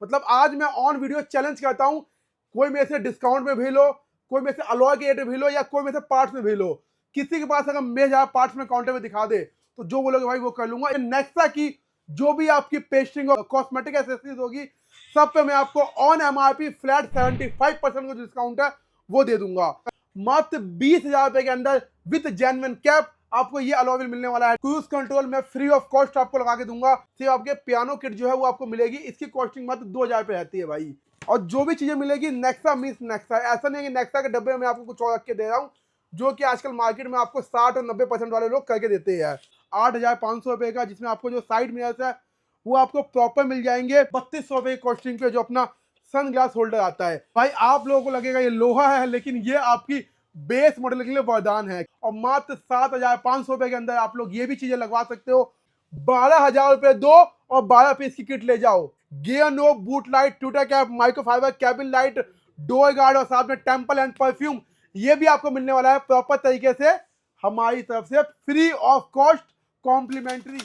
मतलब आज मैं ऑन वीडियो चैलेंज करता हूँ, कोई मेरे से डिस्काउंट में भी लो, कोई मेरे से अलॉय के रेट में भी लो या कोई मेरे से पार्ट्स में भी लो, किसी के पास अगर मेरे जहाँ पार्ट्स में काउंटर में दिखा दे तो जो बोलोगे भाई वो कर लूंगा। नेक्सा की जो भी आपकी पेस्टिंग और कॉस्मेटिक एसेसरीज होगी सब पे मैं आपको ऑन एमआरपी फ्लैट 75% का डिस्काउंट है वो दे दूंगा। मात्र 20,000 रुपए के अंदर विद जेन्युइन कैप आपको ये अलॉय मिलने वाला है। क्रूज कंट्रोल में फ्री ऑफ कॉस्ट आपको लगा के दूंगा। सिर्फ आपके पियानो किट जो है वो आपको मिलेगी, इसकी कॉस्टिंग मात्र 2,000 रुपए रहती है भाई। और जो भी चीजें मिलेगी नेक्सा मीन्स नेक्सा, ऐसा नहीं है कि नेक्सा के डब्बे में आपको कुछ और रख के दे रहा हूँ, जो कि आजकल मार्केट में आपको 60 और 90% वाले लोग करके देते हैं। 8,500 रुपए का, जिसमें आपको जो साइड मिरर्स है वो आपको प्रॉपर मिल जाएंगे 3,200 रुपए की कॉस्टिंग पे, जो अपना सन ग्लास होल्डर आता है। भाई आप लोगों को लगेगा ये लोहा है, लेकिन ये आपकी बेस मॉडल के लिए वरदान है। और मात्र 7,500 रुपए के अंदर आप लोग ये भी चीजें लगवा सकते हो। 12,000 रुपए दो और 12 पीस की किट ले जाओ। Gear no, boot light, tutor cap, microfiber cabin light, door guard और साथ में टेम्पल एंड परफ्यूम, ये भी आपको मिलने वाला है प्रॉपर तरीके से हमारी तरफ से free of cost complimentary.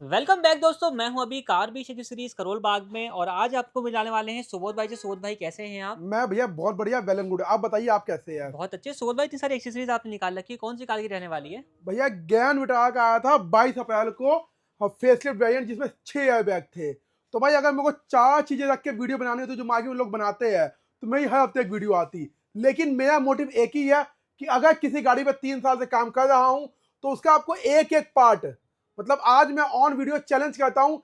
Welcome back दोस्तों, मैं हूं अभी car beach accessories Karol Bagh में और आज आपको मिलाने वाले हैं सुबोध भाई। सुबोध भाई कैसे हैं आप? मैं भैया बहुत बढ़िया, वेल एंड गुड। आप बताइए आप कैसे हैं? बहुत अच्छे। सुबोध भाई इतनी सारी एक्सेसरीज आपने निकाल रखी है, कौन सी कार की रहने वाली है? भैया ज्ञान विटारा का आया था 22 अप्रैल को और फेसलिफ्ट वेरिएंट, जिसमें 6 एयर बैग थे। तो भाई अगर मेरे को 4 चीजें रख के वीडियो बनानी होती जो मार्केट में लोग बनाते हैं तो मेरी हर हफ्ते एक वीडियो आती। लेकिन मेरा मोटिव एक ही है कि अगर किसी गाड़ी पर 3 साल से काम कर रहा हूं तो उसका आपको एक एक पार्ट, मतलब आज मैं ऑन वीडियो चैलेंज करता हूं,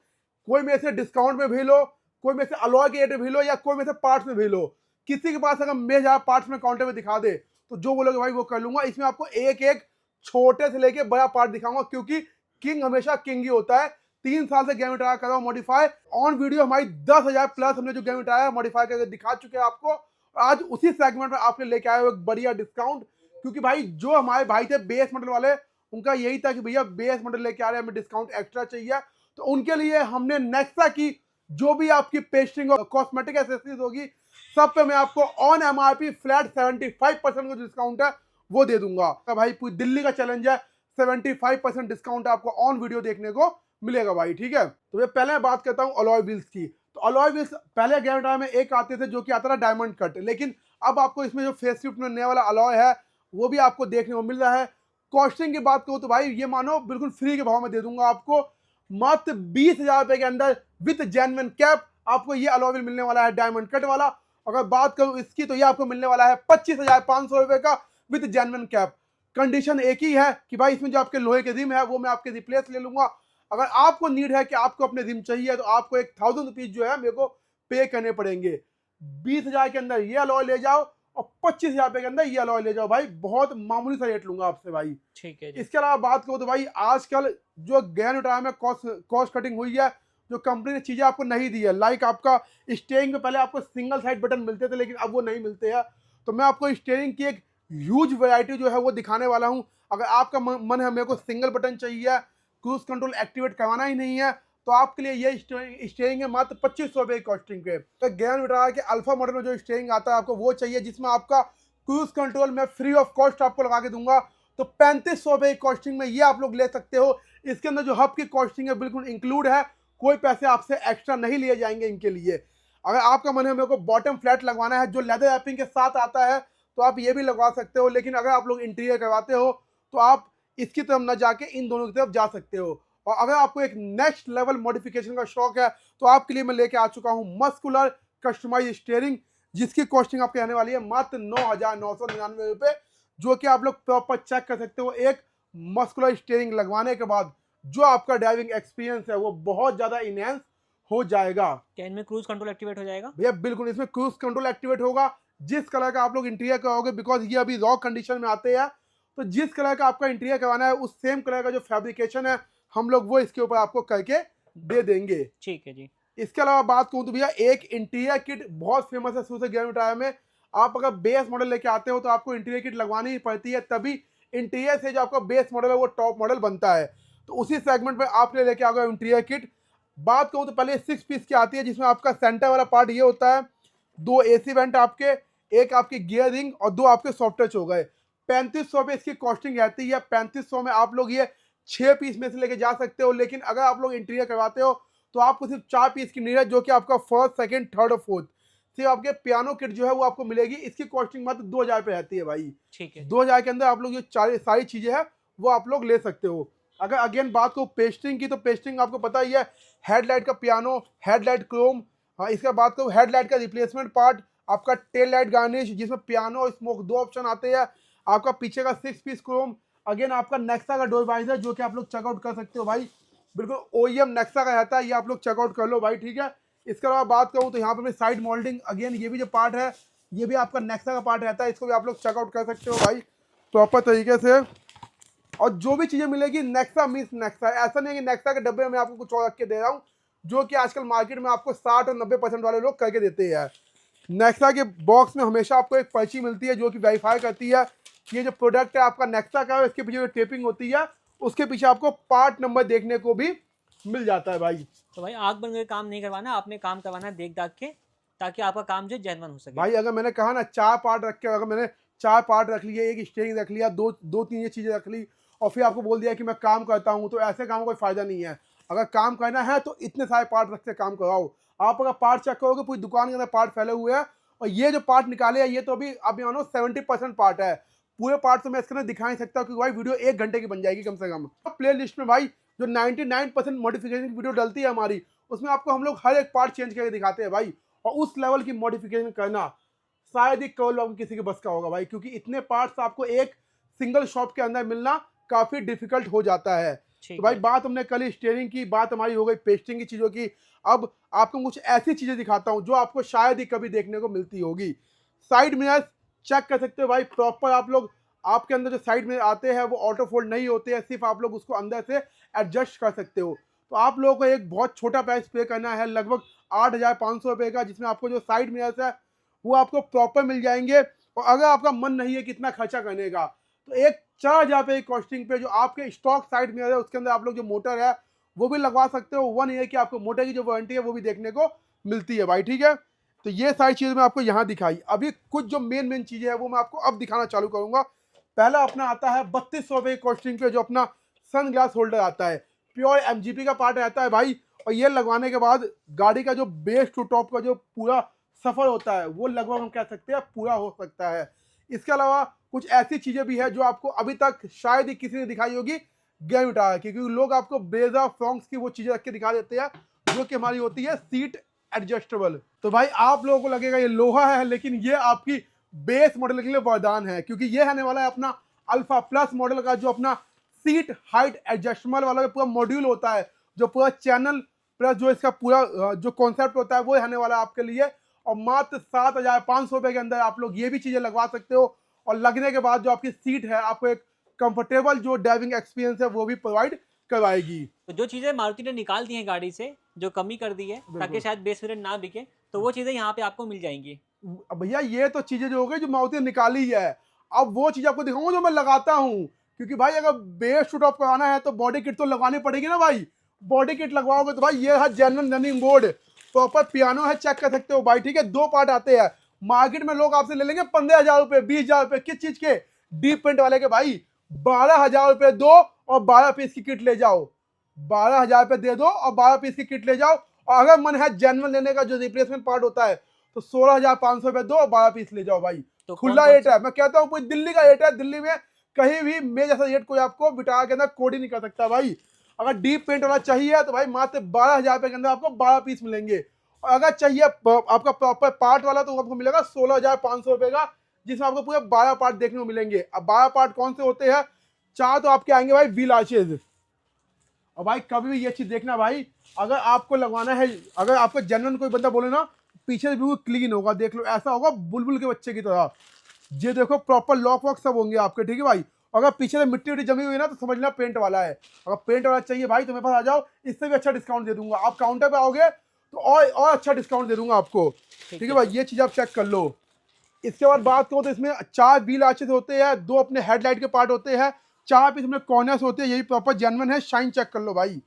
कोई मेरे से डिस्काउंट में भी लो, कोई मेरे से अलॉय के रेट में भी लो या कोई मेरे से पार्ट्स में भी लो, किसी के पास अगर मेरे जहाँ पार्ट्स में काउंटर में दिखा दे तो जो बोलोगे भाई वो कर लूंगा। इसमें आपको एक एक छोटे से लेके बड़ा पार्ट दिखाऊंगा, क्योंकि किंग हमेशा किंग ही होता है। 3 साल से गेम टायर कर रहा हूँ मॉडिफाई, ऑन वीडियो हमारी 10,000 प्लस हमने जो गेम टायर मॉडिफाई करके दिखा चुके हैं आपको। आज उसी सेगमेंट में आपने लेके आए हो एक बढ़िया डिस्काउंट, क्योंकि भाई जो हमारे भाई थे बेस मॉडल वाले, उनका यही था कि भैया बेस मॉडल लेके आ रहे हैं, हमें डिस्काउंट एक्स्ट्रा चाहिए। तो उनके लिए हमने नेक्सा की जो भी आपकी पेस्टिंग और कॉस्मेटिक एसेसरीज होगी सब पे मैं आपको ऑन एमआरपी फ्लैट 75% का डिस्काउंट है वो दे दूंगा। भाई पूरी दिल्ली का चैलेंज है, 75% डिस्काउंट आपको ऑन वीडियो देखने को मिलेगा भाई, ठीक है। तो ये पहले बात करता हूँ अलॉय व्हील्स की। तो अलॉय व्हील्स पहले गेम में एक आते थे जो कि आता था डायमंड कट, लेकिन अब आपको इसमें जो फेसलिफ्ट में नया वाला अलॉय है वो भी आपको देखने को मिल रहा है। कॉस्टिंग की बात करूँ तो भाई ये मानो बिल्कुल फ्री के भाव में दे दूंगा आपको। मात्र 20,000 रुपए के अंदर विद जेन्युइन कैप आपको ये अलॉय व्हील मिलने वाला है डायमंड कट वाला। अगर बात करूं इसकी तो ये आपको मिलने वाला है 25,500 रुपए का विद जेन्युइन कैप। कंडीशन एक ही है कि भाई इसमें जो आपके लोहे के रिम है वो मैं आपके रिप्लेस ले लूंगा। अगर आपको नीड है कि आपको अपने रिम चाहिए तो आपको 1,000 रुपीज जो है मेरे को पे करने पड़ेंगे। 20,000 के अंदर ये अलॉय ले जाओ और 25,000 रुपए के अंदर ये अलॉय ले जाओ भाई, बहुत मामूली सा रेट लूंगा आपसे भाई। ठीक है जी। इसके अलावा बात करूँ तो भाई आजकल जो ज्ञान उठाया में कॉस्ट कटिंग हुई है, जो कंपनी ने चीज़ें आपको नहीं दी है, लाइक आपका स्टेयरिंग पे पहले आपको सिंगल साइड बटन मिलते थे लेकिन अब वो नहीं मिलते हैं। तो मैं आपको स्टेयरिंग की एक ह्यूज वैरायटी जो है वो दिखाने वाला हूँ। अगर आपका मन है मेरे को सिंगल बटन चाहिए, क्रूज कंट्रोल एक्टिवेट करवाना ही नहीं है, तो आपके लिए ये स्टेयरिंग है मात्र 2,500 रुपये की कॉस्टिंग पे। तो ज्ञान उठाया कि अल्फा मॉडल में जो स्टेयरिंग आता है आपको वो चाहिए, जिसमें आपका क्रूज कंट्रोल में फ्री ऑफ कॉस्ट आपको लगा के दूंगा। तो 3,500 रुपये की कॉस्टिंग में ये आप लोग ले सकते हो। इसके अंदर जो हब की कॉस्टिंग है बिल्कुल इंक्लूड है, कोई पैसे आपसे एक्स्ट्रा नहीं लिए जाएंगे इनके लिए। अगर आपका मन है मेरे को बॉटम फ्लैट लगवाना है जो लेदर रैपिंग के साथ आता है तो आप ये भी लगवा सकते हो, लेकिन अगर आप लोग इंटीरियर करवाते हो तो आप इसकी तरफ न जाके इन दोनों की तरफ जा सकते हो। और अगर आपको एक नेक्स्ट लेवल मॉडिफिकेशन का शौक है तो आपके लिए मैं लेके आ चुका हूँ मस्कुलर कस्टमाइज स्टीयरिंग, जिसकी कॉस्टिंग आपकी आने वाली है मात्र 9,999 रुपये, जो कि आप लोग प्रॉपर चेक कर सकते हो। एक मस्कुलर स्टीयरिंग लगवाने के बाद जो आपका ड्राइविंग एक्सपीरियंस है वो बहुत ज़्यादा इनहेंस हो जाएगा। क्या इनमें क्रूज कंट्रोल एक्टिवेट हो जाएगा? भैया बिल्कुल इसमें क्रूज कंट्रोल एक्टिवेट होगा। जिस कलर का आप लोग इंटीरियर कराओगे, बिकॉज ये अभी रॉ कंडीशन में आते हैं, तो जिस कलर का आपका इंटीरियर करवाना है उस सेम कलर का जो फैब्रिकेशन है हम लोग वो इसके ऊपर आपको करके दे देंगे। ठीक है जी। इसके अलावा बात करूँ तो भैया एक इंटीरियर किट बहुत फेमस है सुजुकी ग्रैंड टायर में। आप अगर बेस मॉडल लेके आते हो तो आपको इंटीरियर किट लगवानी ही पड़ती है, तभी इंटीरियर से जो आपका बेस मॉडल है वो टॉप मॉडल बनता है। तो उसी सेगमेंट में आप लेके आ गए इंटीरियर किट। बात करूँ तो पहले 6 पीस की आती है, जिसमें आपका सेंटर वाला पार्ट ये होता है, 2 AC वेंट आपके, एक आपकी गियर रिंग और 2 आपके सॉफ्ट टच हो गए। 3,500 रुपये इसकी कॉस्टिंग रहती है। 3,500 में आप लोग ये 6 पीस में से लेके जा सकते हो, लेकिन अगर आप लोग इंटीरियर करवाते हो तो आपको सिर्फ 4 पीस की नीड है, जो कि आपका फर्स्ट, सेकंड, थर्ड और फोर्थ। सिर्फ आपके पियानो किट जो है वो आपको मिलेगी। इसकी कॉस्टिंग मात्र 2000 पे रहती है भाई। ठीक है। 2000 के अंदर आप लोग जो सारी चीजें हैं वो आप लोग ले सकते हो। अगर अगेन बात को पेस्टिंग की, तो पेस्टिंग आपको पता ही है, हेडलाइट का पियानो, हेडलाइट क्रोम, हाँ इसके बाद को हेडलाइट का रिप्लेसमेंट पार्ट, आपका टेल लाइट गार्निश जिसमें पियानो और स्मोक 2 ऑप्शन आते हैं, आपका पीछे का 6 पीस क्रोम, अगेन आपका नेक्सा का डोर वाइजर जो कि आप लोग चेकआउट कर सकते हो भाई, बिल्कुल ओईएम नेक्सा का रहता है, ये आप लोग चेकआउट कर लो भाई, ठीक है। इसके अलावा बात करूँ तो यहाँ पे साइड मोल्डिंग, अगेन ये भी जो पार्ट है ये भी आपका नेक्सा का पार्ट रहता है, इसको भी आप लोग चेकआउट कर सकते हो भाई प्रॉपर तरीके से। और जो भी चीजें मिलेगी नेक्सा मीन्स नेक्सा, ऐसा नहीं है कि नेक्सा के डब्बे में मैं आपको कुछ और रख के दे रहा हूँ, जो कि आजकल मार्केट में आपको 60 और 90% वाले लोग करके देते हैं। नेक्सा के बॉक्स में हमेशा आपको एक पर्ची मिलती है जो कि वेरीफाई करती है कि ये जो प्रोडक्ट है आपका नेक्सा का है, इसके पीछे जो टेपिंग होती है उसके पीछे आपको पार्ट नंबर देखने को भी मिल जाता है भाई। तो भाई आग बन कर काम नहीं करवाना, आपने काम करवाना है देख दाख के, ताकि आपका काम जो जेन्युइन हो सके। भाई अगर मैंने कहा ना 4 पार्ट रख के, अगर मैंने 4 पार्ट रख लिए, एक स्टेयरिंग रख लिया, दो तीन ये चीजें रख ली और फिर आपको बोल दिया कि मैं काम करता हूँ, तो ऐसे काम का कोई फायदा नहीं है। अगर काम करना है तो इतने सारे पार्ट रख के काम कराओ। आप अगर पार्ट चेक करोगे पूरी दुकान के अंदर पार्ट फैले हुए हैं, और ये जो पार्ट निकाले हैं ये तो अभी आप मानो 70% पार्ट है। पूरे पार्ट तो मैं इसके अंदर दिखा नहीं सकता क्योंकि भाई वीडियो 1 घंटे की बन जाएगी कम से कम। प्ले लिस्ट में भाई जो 99% मॉडिफिकेशन की वीडियो डलती है हमारी, उसमें आपको हम लोग हर एक पार्ट चेंज करके दिखाते हैं भाई। और उस लेवल की मॉडिफिकेशन करना शायद ही करोड़ लोगों किसी के बस का होगा भाई, क्योंकि इतने पार्ट्स आपको एक सिंगल शॉप के अंदर मिलना काफी डिफिकल्ट हो जाता है। तो भाई बात हमने कल स्टीयरिंग की, बात हमारी हो गई पेस्टिंग की चीजों की। अब आपको कुछ ऐसी चीजें दिखाता हूं जो आपको शायद ही कभी देखने को मिलती होगी। साइड मिरर्स चेक कर सकते हो भाई प्रॉपर आप लोग, आपके अंदर जो साइड मिरर आते हैं वो ऑटो फोल्ड नहीं होते हैं, सिर्फ आप लोग उसको अंदर से एडजस्ट कर सकते हो। तो आप लोगों को एक बहुत छोटा प्राइस पे करना है, लगभग 8500 रुपये का, जिसमें आपको जो साइड मिरर्स है वो आपको प्रॉपर मिल जाएंगे। और अगर आपका मन नहीं है कितना खर्चा करने का, तो एक 4000 रुपये की कॉस्टिंग पे जो आपके स्टॉक साइड मिरर है उसके अंदर आप लोग जो मोटर है वो भी लगवा सकते हो। 1 ईयर की आपको मोटर की जो वारंटी है वो भी देखने को मिलती है भाई, ठीक है। तो ये सारी चीज़ें मैं आपको यहाँ दिखाई। अभी कुछ जो मेन चीज़ें हैं वो मैं आपको अब दिखाना चालू करूँगा। पहला अपना आता है 3200 रुपये की कॉस्टिंग पे जो अपना सन ग्लास होल्डर आता है, प्योर एमजीपी का पार्ट रहता है भाई। और ये लगवाने के बाद गाड़ी का जो बेस टू टॉप का जो पूरा सफ़र होता है वो लगभग हम कह सकते हैं पूरा हो सकता है। इसके अलावा कुछ ऐसी चीज़ें भी है जो आपको अभी तक शायद ही किसी ने दिखाई होगी गेम उठा, क्योंकि लोग आपको ब्रेजा फ्रॉन्क्स की वो चीज़ें रख के दिखा देते हैं जो कि हमारी होती है सीट एडजस्टेबल। तो भाई आप लोगों को लगेगा ये लोहा है, लेकिन ये आपकी बेस मॉडल के लिए वरदान है, क्योंकि ये आने वाला है अपना अल्फा प्लस मॉडल का जो अपना सीट हाइट एडजस्टमेंट वाला पूरा मॉड्यूल होता है, जो पूरा चैनल प्लस जो इसका पूरा जो कॉन्सेप्ट होता है वो आने वाला है आपके लिए। और मात्र 7500 रुपये के अंदर आप लोग ये भी चीज़ें लगवा सकते हो। और लगने के बाद जो आपकी सीट है आपको एक कंफर्टेबल जो ड्राइविंग एक्सपीरियंस है वो भी प्रोवाइड करवाएगी। तो जो चीज़ें मारुति ने निकाल दी हैं गाड़ी से, जो कमी कर दी है ताकि शायद बेस वेरिएंट ना बिके, तो वो चीज़ें यहाँ पे आपको मिल जाएंगी। भैया ये तो चीज़ें जो हो गई जो मारुति ने निकाली है, अब वो चीज़ आपको दिखाऊंगा जो मैं लगाता हूँ, क्योंकि भाई अगर बेस टू टॉप कराना है तो बॉडी किट तो लगवानी पड़ेगी ना भाई। बॉडी किट लगवाओगे तो भाई ये है genuine running board, proper piano है, चेक कर सकते हो भाई, ठीक है। 2 पार्ट आते हैं, मार्केट में लोग आपसे ले लेंगे 15,000 रुपये 20,000 रुपये, किस चीज़ के? डीप पेंट वाले के भाई। 12,000 रुपये दो और 12 पीस की किट ले जाओ, 12,000 रुपये दे दो और 12 पीस की किट ले जाओ। और अगर मन है जेन्युइन लेने का जो रिप्लेसमेंट पार्ट होता है तो 16,500 रुपये दो और 12 पीस ले जाओ भाई। तो खुला रेट है, मैं कहता हूँ पूरी दिल्ली का रेट है, दिल्ली में कहीं भी मेरे जैसा रेट कोई आपको बिटा के अंदर कोड ही नहीं कर सकता भाई। अगर डीप पेंट वाला चाहिए तो भाई मात्र 12,000 रुपये के अंदर आपको 12 पीस मिलेंगे। और अगर चाहिए आपका प्रॉपर पार्ट वाला तो आपको मिलेगा 16,500 रुपये का, जिसमें आपको पूरे 12 पार्ट देखने को मिलेंगे। अब 12 पार्ट कौन से होते हैं? 4 तो आपके आएंगे भाई व्हील आर्चेज। और भाई कभी भी ये चीज़ देखना भाई, अगर आपको लगवाना है, अगर आपको जेन्युइन कोई बंदा बोले ना, पीछे से बिल्कुल क्लीन होगा, देख लो ऐसा होगा बुलबुल के बच्चे की तरह। ये देखो प्रॉपर लॉक वॉक सब होंगे आपके, ठीक है भाई। अगर पीछे से मिट्टी उट्टी जमी हुई है ना तो समझना पेंट वाला है। अगर पेंट वाला चाहिए भाई तो मेरे पास आ जाओ, इससे भी अच्छा डिस्काउंट दे दूंगा। आप काउंटर पे आओगे तो और अच्छा डिस्काउंट दे दूंगा आपको, ठीक है भाई। ये चीज़ आप चेक कर लो। इसके बाद बात करो तो इसमें 4 व्हील आर्चेस होते हैं, 2 अपने हेडलाइट के पार्ट होते हैं, 4 पीस इसमें कॉर्नर्स होते हैं, यही प्रॉपर जेन्युइन है। शाइन चेक कर लो भाई,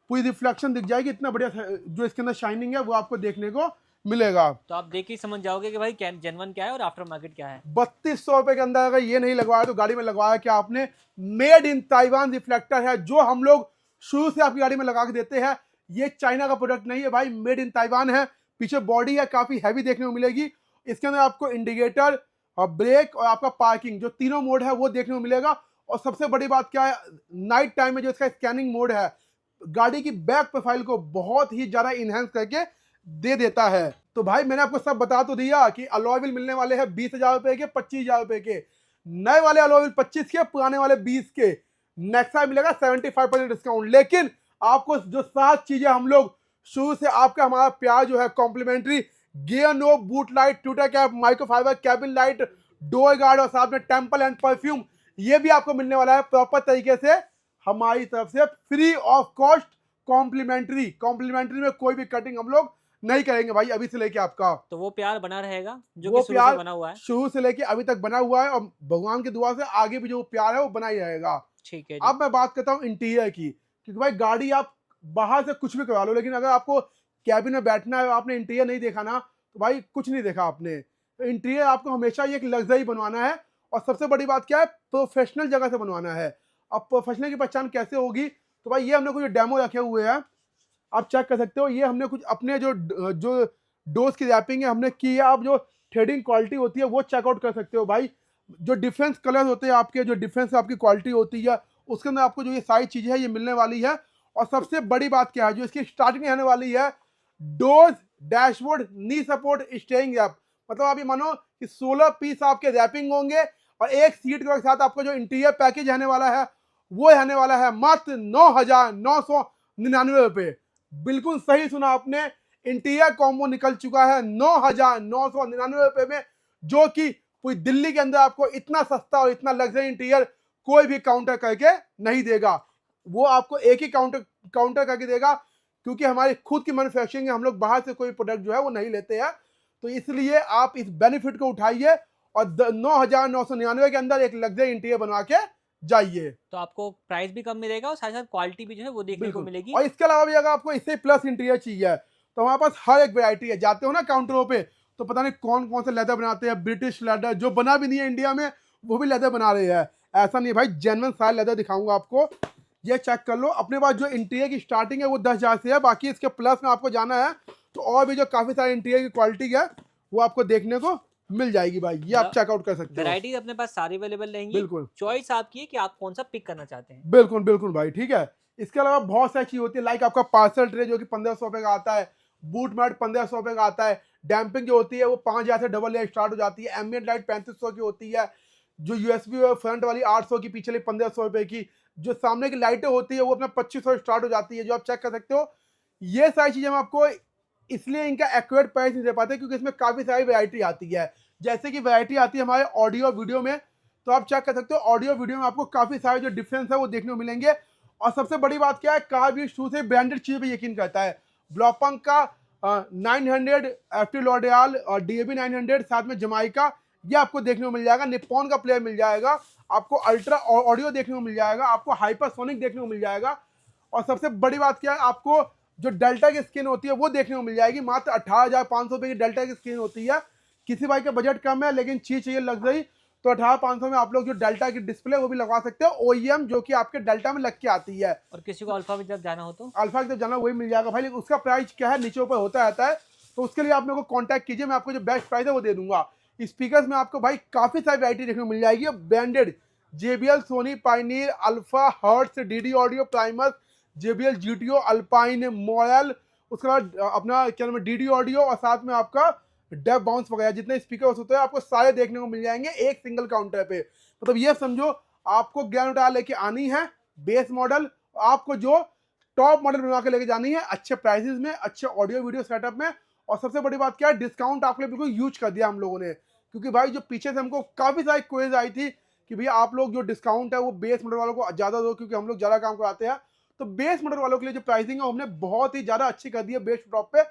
पूरी रिफ्लेक्शन दिख जाएगी, इतना बढ़िया जो इसके अंदर शाइनिंग है वो आपको देखने को मिलेगा। तो आप देख के समझ जाओगे कि भाई जेन्युइन क्या है और आफ्टर मार्केट क्या है। 3200 रुपये के अंदर अगर ये नहीं लगवाया तो गाड़ी में लगवाया क्या आपने? मेड इन ताइवान रिफ्लेक्टर है, जो हम लोग शुरू से आपकी गाड़ी में लगा के देते हैं। ये चाइना का प्रोडक्ट नहीं है भाई, मेड इन ताइवान है। पीछे बॉडी है काफी हैवी देखने को मिलेगी। इसके अंदर आपको इंडिकेटर और ब्रेक और आपका पार्किंग जो तीनों मोड है वो देखने को मिलेगा। और सबसे बड़ी बात क्या है, नाइट टाइम में जो इसका स्कैनिंग मोड है गाड़ी की बैक प्रोफाइल को बहुत ही ज्यादा इनहेंस करके दे देता है। तो भाई मैंने आपको सब बता तो दिया कि अलॉय व्हील मिलने वाले हैं 20,000 रुपए के, 25,000 रुपए के। नए वाले अलॉय व्हील 25 के, पुराने वाले 20 के। नेक्सा मिलेगा 75% डिस्काउंट। लेकिन आपको जो 7 चीजें हम लोग शुरू से आपका हमारा प्यार जो है complimentary, gear no, boot light, tutor cap, microfiber, cabin light, door guard और साथ में टेम्पल एंड परफ्यूम, ये भी आपको मिलने वाला है प्रॉपर तरीके से हमारी तरफ से फ्री ऑफ कॉस्ट, कॉम्प्लीमेंट्री में कोई भी कटिंग हम लोग नहीं करेंगे भाई अभी से लेके आपका। तो वो प्यार बना रहेगा जो वो कि शुरू से प्यार बना हुआ है। शुरू से लेके अभी तक बना हुआ है और भगवान की दुआ से आगे भी जो प्यार है वो बना ही रहेगा। ठीक है जी। अब मैं बात करता हूँ इंटीरियर की, क्योंकि भाई गाड़ी आप बाहर से कुछ भी करवा लो, लेकिन अगर आपको कैबिन में बैठना है, आपने इंटीरियर नहीं देखा ना, तो भाई कुछ नहीं देखा आपने। तो इंटीरियर आपको हमेशा ये एक लग्जरी बनवाना है। और सबसे बड़ी बात क्या है, प्रोफेशनल जगह से बनवाना है। अब प्रोफेशनल की पहचान कैसे होगी, तो भाई ये हमने कुछ डेमो रखे हुए हैं, आप चेक कर सकते हो। ये हमने कुछ अपने जो डोज की रैपिंग है हमने की है। आप जो थ्रेडिंग क्वालिटी होती है वो चेकआउट कर सकते हो भाई। जो डिफरेंस कलर होते हैं आपके, जो डिफरेंस आपकी क्वालिटी होती है, उसके अंदर आपको जो ये सारी चीज़ें हैं ये मिलने वाली है। और सबसे बड़ी बात क्या है, जो इसकी स्टार्टिंग रहने वाली है, डोज, डैशबोर्ड, नी सपोर्ट, स्टीयरिंग रैप। मतलब आप ये मानो कि 16 पीस आपके रैपिंग होंगे और एक सीट के साथ आपको जो इंटीरियर पैकेज रहने वाला है वो रहने वाला है मात्र 9,999 रुपये। बिल्कुल सही सुना आपने, इंटीरियर कॉम्बो निकल चुका है 9,999 रुपये में, जो कि पूरी दिल्ली के अंदर आपको इतना सस्ता और इतना लग्जरी इंटीरियर कोई भी काउंटर करके नहीं देगा। वो आपको एक ही काउंटर करके देगा, क्योंकि हमारी खुद की मैन्युफैक्चरिंग है, हम लोग बाहर से कोई प्रोडक्ट जो है वो नहीं लेते हैं। तो इसलिए आप इस बेनिफिट को उठाइए और 9,999 के अंदर एक लग्जरी इंटीरियर बनवा के जाइए। तो आपको प्राइस भी कम मिलेगा और साथ साथ क्वालिटी भी जो है वो देखने को बिल्कुल। मिलेगी। और इसके अलावा भी अगर आपको इससे प्लस इंटीरियर चाहिए तो हमारे पास हर एक वैरायटी है। जाते हो ना काउंटरों पे तो पता नहीं कौन कौन से लेदर बनाते हैं, ब्रिटिश लेदर जो बना भी नहीं है इंडिया में वो भी लेदर बना रहे हैं। ऐसा नहीं है भाई, जेन्युइन सारा लेदर दिखाऊंगा आपको, ये चेक कर लो। अपने पास जो इंटीरियर की स्टार्टिंग है वो 10,000 से है, बाकी इसके प्लस में आपको जाना है तो और भी जो काफी सारे इंटीरियर की क्वालिटी है वो आपको देखने को मिल जाएगी भाई। ये आप चेकआउट कर सकते हो। वैरायटी अपने पास सारी अवेलेबल रहेंगी। बिल्कुल। चॉइस आपकी है कि आप कौन सा पिक करना चाहते हैं। बिल्कुल बिल्कुल भाई, ठीक है। इसके अलावा बहुत सारी चीज होती है, लाइक आपका पार्सल ट्रे जो कि 1,500 रुपए का आता है, बूट मैट 1,500 रुपए का आता है, डैम्पिंग जो होती है वो 5,000 से डबल लेयर स्टार्ट हो जाती है, एम्बिएंट लाइट 3500 की होती है, जो यूएसबी फ्रंट वाली 800 की, पीछे 1,500 रुपए की, जो सामने की लाइटें होती है वो अपना 2,500 स्टार्ट हो जाती है, जो आप चेक कर सकते हो। ये सारी चीजें हम आपको इसलिए इनका एक्यूरेट प्राइस नहीं दे पाते क्योंकि इसमें काफी सारी वैरायटी आती है। जैसे कि वैरायटी आती है हमारे ऑडियो वीडियो में, तो आप चेक कर सकते हो ऑडियो वीडियो में आपको काफी सारे जो डिफरेंस है वो देखने को मिलेंगे। और सबसे बड़ी बात क्या है, कार भी शुरू से ब्रांडेड चीज पे यकीन करता है। ब्लॉपंग का 900 एफटी लॉरियल और डीएबी 900, साथ में जमाइका, ये आपको देखने को मिल जाएगा। निप्पॉन का प्लेयर मिल जाएगा आपको, अल्ट्रा ऑडियो देखने को मिल जाएगा आपको, हाइपरसोनिक देखने को मिल जाएगा। और सबसे बड़ी बात क्या है, आपको जो डेल्टा की स्क्रीन होती है वो देखने को मिल जाएगी। मात्र 18,500 रुपये की डेल्टा की स्क्रीन होती है। किसी भाई का बजट कम है लेकिन चीज चाहिए लग्जरी, तो 18,500 में आप लोग जो डेल्टा की डिस्प्ले वो भी लगवा सकते हो, ओईएम जो कि आपके डेल्टा में लग के आती है। और किसी को अल्फा की तरफ जाना हो तो अल्फा की तरफ जाना वही मिल जाएगा भाई, लेकिन उसका प्राइस क्या है नीचे ऊपर होता रहता है, तो उसके लिए आप मेरे को कॉन्टैक्ट कीजिए, मैं आपको जो बेस्ट प्राइस है वो दे दूंगा। स्पीकर्स में आपको भाई काफी सारी वैरायटी देखने को मिल जाएगी, branded JBL, Sony, Pioneer, Alpha, Hertz, DD Audio, Primus, JBL GTO, Alpine, मॉयल, उसके बाद अपना क्या नाम है डीडी ऑडियो, और साथ में आपका डेप बाउंस वगैरह जितने स्पीकर होते हैं आपको सारे देखने को मिल जाएंगे एक सिंगल काउंटर पे। मतलब ये समझो आपको ग्रैंड टॉयर लेके आनी है बेस मॉडल, आपको जो टॉप मॉडल बनवा के लेके जानी है अच्छे प्राइसेस में, अच्छे ऑडियो वीडियो सेटअप में। और सबसे बड़ी बात क्या है, डिस्काउंट आपके लिए बिल्कुल यूज कर दिया हम लोगों ने, क्योंकि भाई जो पीछे से हमको काफी सारी क्वेज आई थी कि भैया आप लोग जो डिस्काउंट है वो बेस मॉडल वालों को ज्यादा दो, क्योंकि हम लोग ज्यादा काम कराते हैं। तो बेस मॉडल वालों के लिए जो प्राइसिंग है हमने बहुत ही ज्यादा अच्छी कर दी है बेस टॉप पे।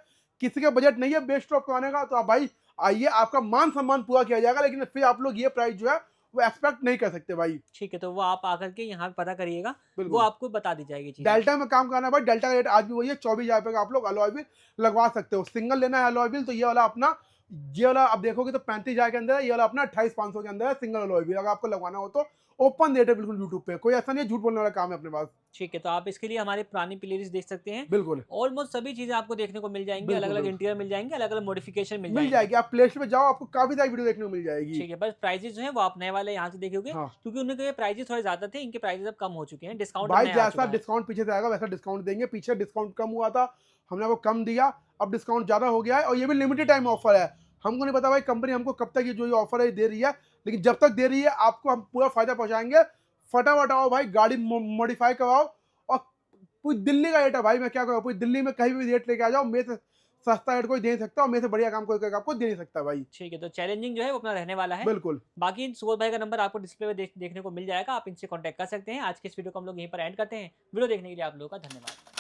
किसी का बजट नहीं है बेस टॉप कराने का तो आप भाई आइए, आपका मान सम्मान पूरा किया जाएगा, लेकिन फिर आप लोग ये प्राइस जो है वो एक्सपेक्ट नहीं कर सकते भाई। ठीक है, तो वो आप आकर के यहाँ पता करिएगा, वो बिल्कुल। आपको बता दी जाएगी चीज़। डेल्टा में काम करना है भाई, डेल्टा का रेट आज भी वही है, 24,000 रुपये का आप लोग अलॉय व्हील लगवा सकते हो। सिंगल लेना है अलॉय व्हील तो ये वाला अपना, ये वाला आप देखोगे तो 35,000 के अंदर है, ये वाला अपना 28,500 के अंदर है सिंगल अलॉय व्हील, अगर आपको लगवाना हो तो ओपन डेट है बिल्कुल यूट्यूब पे, कोई ऐसा नहीं है झूठ बोलने वाला काम है अपने पास। ठीक है, तो आप इसके लिए हमारी पुरानी प्लेलिस्ट देख सकते हैं। बिल्कुल ऑलमोस्ट सभी चीजें आपको देखने को मिल जाएंगी, बिल्कुल अलग अलग बिल्कुल। इंटीरियर मिल जाएंगे, अलग अलग मॉडिफिकेशन मिल मिल जाएंगे। जाएगी, आप प्ले स्टोर पे जाओ आपको काफी सारी वीडियो देखने को मिल जाएगी। ठीक है, बस प्राइजेस जो है वो आप नए वाले यहाँ से देखोगे, हाँ क्योंकि उनके प्राइजेस थोड़े ज्यादा थे, इनके प्राइजेस अब कम हो चुके हैं, डिस्काउंट भाई नया आ जैसा चुका है। डिस्काउंट पीछे से आएगा वैसा डिस्काउंट देंगे, पीछे डिस्काउंट कम हुआ था हमने आपको कम दिया, अब डिस्काउंट ज्यादा हो गया है और ये भी लिमिटेड टाइम ऑफर है। हमको नहीं पता भाई कंपनी हमको कब तक ये जो ये ऑफर है दे रही है, लेकिन जब तक दे रही है आपको हम पूरा फायदा पहुंचाएंगे। फटाफट आओ भाई, गाड़ी मॉडिफाई करवाओ, और पूरी दिल्ली का रेट है भाई, मैं क्या करूँ, पूरी दिल्ली में कहीं भी रेट लेके आ जाओ, मेरे से सस्ता रेट कोई दे नहीं सकता और मेरे से बढ़िया काम कोई आपको दे नहीं सकता भाई। ठीक है, तो चैलेंजिंग जो है वो अपना रहने वाला है। बिल्कुल। बाकी सुबोध भाई का नंबर आपको डिस्प्ले पे देखने को मिल जाएगा, आप इनसे कांटेक्ट कर सकते हैं। आज के इस वीडियो को हम लोग यहीं पर एंड करते हैं। वीडियो देखने के लिए आप लोगों का धन्यवाद।